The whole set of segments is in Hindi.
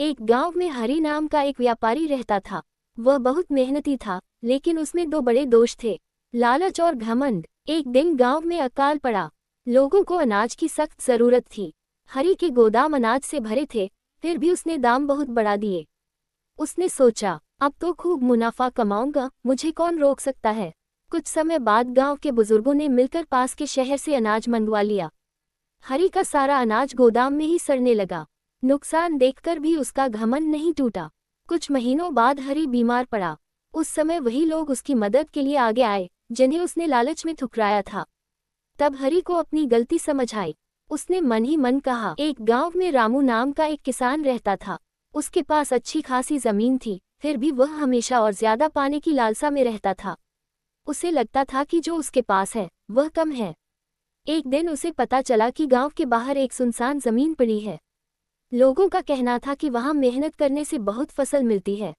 एक गांव में हरि नाम का एक व्यापारी रहता था। वह बहुत मेहनती था, लेकिन उसमें दो बड़े दोष थे, लालच और घमंड। एक दिन गांव में अकाल पड़ा। लोगों को अनाज की सख्त जरूरत थी। हरि के गोदाम अनाज से भरे थे, फिर भी उसने दाम बहुत बढ़ा दिए। उसने सोचा, अब तो खूब मुनाफा कमाऊंगा, मुझे कौन रोक सकता है। कुछ समय बाद गांव के बुजुर्गों ने मिलकर पास के शहर से अनाज मंगवा लिया। हरि का सारा अनाज गोदाम में ही सड़ने लगा। नुकसान देखकर भी उसका घमंड नहीं टूटा। कुछ महीनों बाद हरि बीमार पड़ा। उस समय वही लोग उसकी मदद के लिए आगे आए जिन्हें उसने लालच में ठुकराया था। तब हरि को अपनी गलती समझ आई। उसने मन ही मन कहा, एक गांव में रामू नाम का एक किसान रहता था। उसके पास अच्छी खासी जमीन थी, फिर भी वह हमेशा और ज्यादा पाने की लालसा में रहता था। उसे लगता था कि जो उसके पास है वह कम है। एक दिन उसे पता चला कि गांव के बाहर एक सुनसान जमीन पड़ी है। लोगों का कहना था कि वहां मेहनत करने से बहुत फसल मिलती है।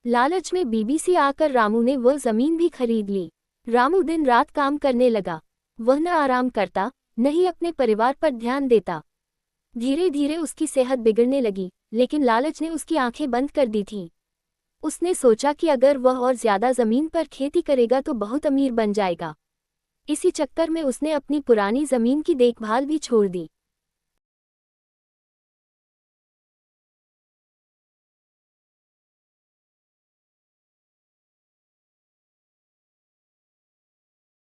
लालच में बीबी आकर रामू ने वह जमीन भी खरीद ली। रामू दिन रात काम करने लगा। वह न आराम करता, न ही अपने परिवार पर ध्यान देता। धीरे धीरे उसकी सेहत बिगड़ने लगी, लेकिन लालच ने उसकी आंखें बंद कर दी थीं। उसने सोचा कि अगर वह और ज्यादा जमीन पर खेती करेगा तो बहुत अमीर बन जाएगा। इसी चक्कर में उसने अपनी पुरानी जमीन की देखभाल भी छोड़ दी।